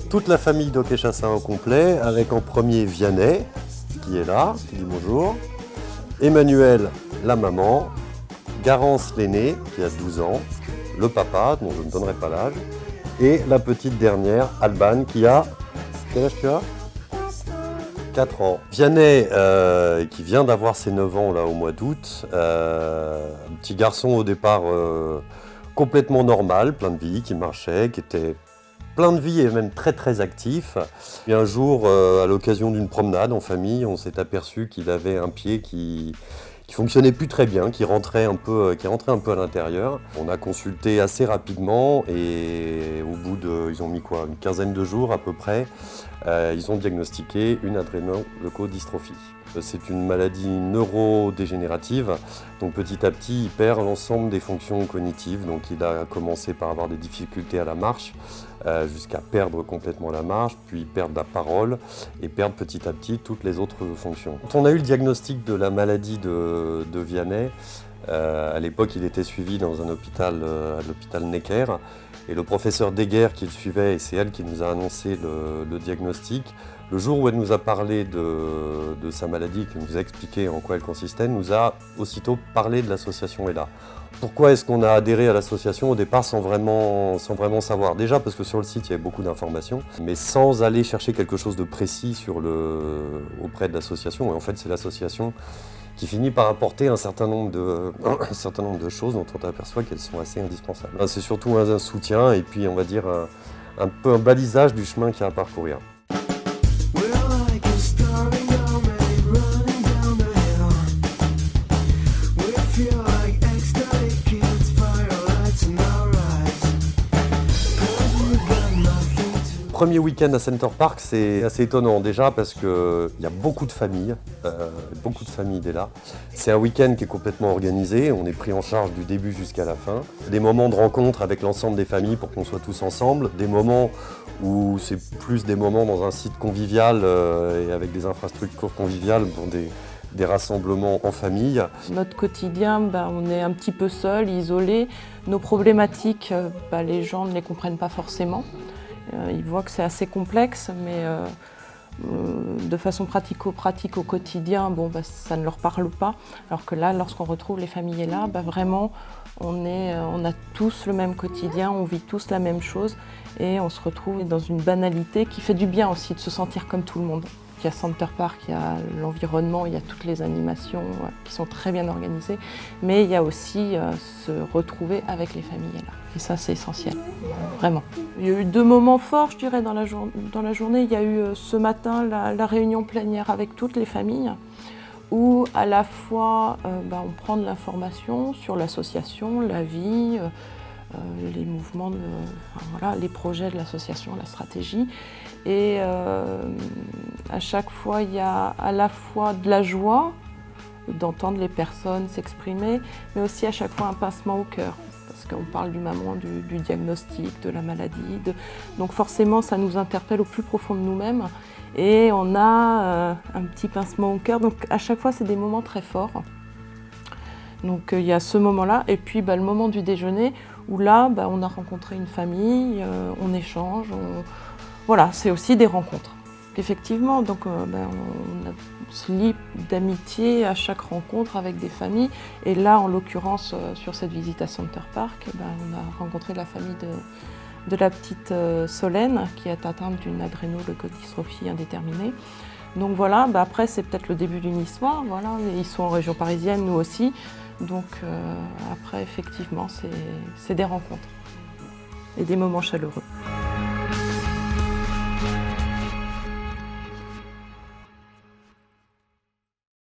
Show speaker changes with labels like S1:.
S1: toute la famille d'Hockey-Chassin au complet, avec en premier Vianney, qui est là, qui dit bonjour, Emmanuel, la maman, Garance l'aîné, qui a 12 ans, le papa, dont je ne donnerai pas l'âge, et la petite dernière, Alban, qui a... Quel âge tu as ? 4 ans. Vianney, qui vient d'avoir ses 9 ans là, au mois d'août, un petit garçon au départ complètement normal, plein de vie, qui marchait, qui était plein de vie et même très très actif. Et un jour, à l'occasion d'une promenade en famille, on s'est aperçu qu'il avait un pied qui fonctionnait plus très bien, qui rentrait un peu à l'intérieur. On a consulté assez rapidement et au bout de, ils ont mis quoi, une quinzaine de jours à peu près, ils ont diagnostiqué une adrénoleucodystrophie. C'est une maladie neurodégénérative, donc petit à petit il perd l'ensemble des fonctions cognitives. Donc il a commencé par avoir des difficultés à la marche, jusqu'à perdre complètement la marche, puis perdre la parole et perdre petit à petit toutes les autres fonctions. Quand on a eu le diagnostic de la maladie de Vianney, à l'époque il était suivi dans un hôpital, à l'hôpital Necker, et le professeur Deguer qui le suivait, et c'est elle qui nous a annoncé le diagnostic. Le jour où elle nous a parlé de sa maladie, qui nous a expliqué en quoi elle consistait, nous a aussitôt parlé de l'association ELA. Pourquoi est-ce qu'on a adhéré à l'association au départ sans vraiment savoir? Déjà parce que sur le site il y avait beaucoup d'informations, mais sans aller chercher quelque chose de précis auprès de l'association. Et en fait c'est l'association qui finit par apporter un certain nombre de choses dont on aperçoit qu'elles sont assez indispensables. C'est surtout un soutien et puis on va dire un peu un balisage du chemin qu'il y a à parcourir. Premier week-end à Center Park, c'est assez étonnant déjà parce qu'il y a beaucoup de familles dès là. C'est un week-end qui est complètement organisé, on est pris en charge du début jusqu'à la fin. Des moments de rencontre avec l'ensemble des familles pour qu'on soit tous ensemble, des moments où c'est plus des moments dans un site convivial et avec des infrastructures conviviales pour des rassemblements en famille.
S2: Notre quotidien, on est un petit peu seul, isolé. Nos problématiques, les gens ne les comprennent pas forcément. Ils voient que c'est assez complexe, mais de façon pratico-pratique au quotidien, ça ne leur parle pas. Alors que là, lorsqu'on retrouve les familles là, vraiment, on a tous le même quotidien, on vit tous la même chose et on se retrouve dans une banalité qui fait du bien aussi de se sentir comme tout le monde. Il y a Center Park, il y a l'environnement, il y a toutes les animations qui sont très bien organisées, mais il y a aussi se retrouver avec les familles là. Et ça, c'est essentiel, vraiment. Il y a eu 2 moments forts, je dirais, dans la journée. Il y a eu ce matin la réunion plénière avec toutes les familles, où à la fois on prend de l'information sur l'association, la vie, les mouvements, les projets de l'association, la stratégie. Et à chaque fois, il y a à la fois de la joie d'entendre les personnes s'exprimer, mais aussi à chaque fois un pincement au cœur. Parce qu'on parle du moment du diagnostic, de la maladie. Donc forcément, ça nous interpelle au plus profond de nous-mêmes. Et on a un petit pincement au cœur. Donc à chaque fois, c'est des moments très forts. Donc il y a ce moment-là. Et puis le moment du déjeuner, où là, on a rencontré une famille, on échange. Voilà, c'est aussi des rencontres. Effectivement, donc on se lie d'amitié à chaque rencontre avec des familles. Et là, en l'occurrence, sur cette visite à Center Park, on a rencontré la famille de la petite Solène qui est atteinte d'une adrénoleucodystrophie indéterminée. Donc voilà, après c'est peut-être le début d'une histoire. Voilà, ils sont en région parisienne, nous aussi. Donc après, effectivement, c'est des rencontres et des moments chaleureux.